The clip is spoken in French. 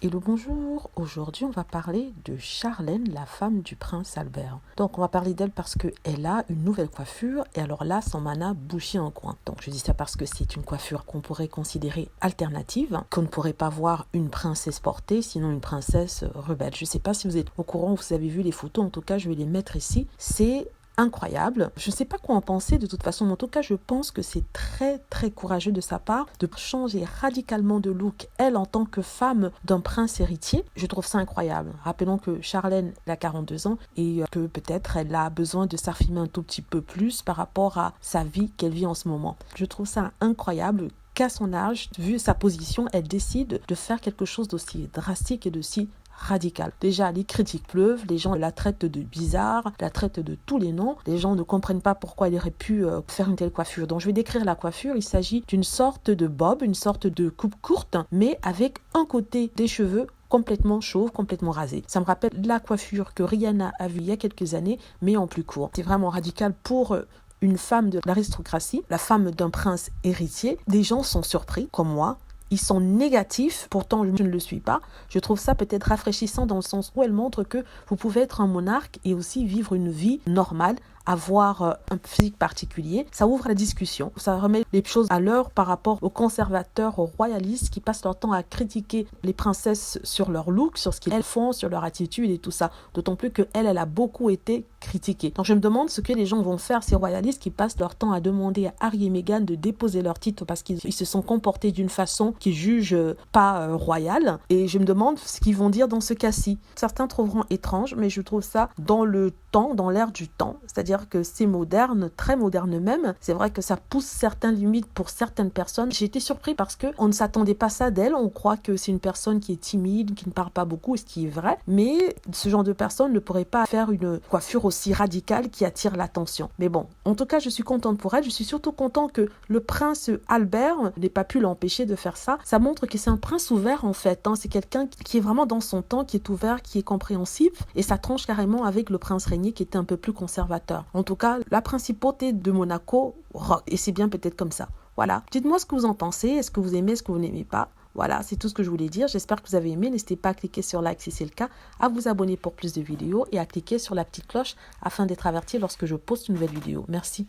Hello, bonjour. Aujourd'hui, on va parler de Charlène, la femme du prince Albert. Donc, on va parler d'elle parce qu'elle a une nouvelle coiffure et alors là, son mana bougie en coin. Donc, je dis ça parce que c'est une coiffure qu'on pourrait considérer alternative, qu'on ne pourrait pas voir une princesse porter, sinon une princesse rebelle. Je ne sais pas si vous êtes au courant ou vous avez vu les photos, en tout cas, je vais les mettre ici. C'est incroyable. Je ne sais pas quoi en penser de toute façon, mais en tout cas, je pense que c'est très courageux de sa part de changer radicalement de look, elle en tant que femme d'un prince héritier. Je trouve ça incroyable. Rappelons que Charlène a 42 ans et que peut-être elle a besoin de s'affirmer un tout petit peu plus par rapport à sa vie qu'elle vit en ce moment. Je trouve ça incroyable qu'à son âge, vu sa position, elle décide de faire quelque chose d'aussi drastique et d'aussi radical. Déjà, les critiques pleuvent, les gens la traitent de bizarre, la traitent de tous les noms, les gens ne comprennent pas pourquoi elle aurait pu faire une telle coiffure. Donc je vais décrire la coiffure, il s'agit d'une sorte de bob, une sorte de coupe courte, mais avec un côté des cheveux complètement chauve, complètement rasé. Ça me rappelle la coiffure que Rihanna a vue il y a quelques années, mais en plus court. C'est vraiment radical pour une femme de l'aristocratie, la femme d'un prince héritier. Des gens sont surpris, comme moi. Ils sont négatifs, pourtant je ne le suis pas. Je trouve ça peut-être rafraîchissant dans le sens où elle montre que vous pouvez être un monarque et aussi vivre une vie normale, avoir un physique particulier. Ça ouvre la discussion, ça remet les choses à l'heure par rapport aux conservateurs, aux royalistes qui passent leur temps à critiquer les princesses sur leur look, sur ce qu'elles font, sur leur attitude et tout ça. D'autant plus qu'elle a beaucoup été critiquée. Donc je me demande ce que les gens vont faire, ces royalistes qui passent leur temps à demander à Harry et Meghan de déposer leur titre parce qu'ils se sont comportés d'une façon qu'ils jugent pas royale. Et je me demande ce qu'ils vont dire dans ce cas-ci. Certains trouveront étrange, mais je trouve ça dans le temps, dans l'air du temps. C'est-à-dire que c'est moderne, très moderne même. C'est vrai que ça pousse certaines limites pour certaines personnes. J'ai été surpris parce qu'on ne s'attendait pas ça d'elle. On croit que c'est une personne qui est timide, qui ne parle pas beaucoup, ce qui est vrai. Mais ce genre de personne ne pourrait pas faire une coiffure aussi radicale qui attire l'attention. Mais bon, en tout cas, je suis contente pour elle. Je suis surtout contente que le prince Albert n'ait pas pu l'empêcher de faire ça. Ça montre que c'est un prince ouvert en fait. C'est quelqu'un qui est vraiment dans son temps, qui est ouvert, qui est compréhensif. Et ça tranche carrément avec le prince régnier qui était un peu plus conservateur. En tout cas, la principauté de Monaco rock. Et c'est bien peut-être comme ça. Voilà. Dites-moi ce que vous en pensez. Est-ce que vous aimez, est-ce que vous n'aimez pas? Voilà, c'est tout ce que je voulais dire. J'espère que vous avez aimé. N'hésitez pas à cliquer sur like si c'est le cas, à vous abonner pour plus de vidéos et à cliquer sur la petite cloche afin d'être averti lorsque je poste une nouvelle vidéo. Merci.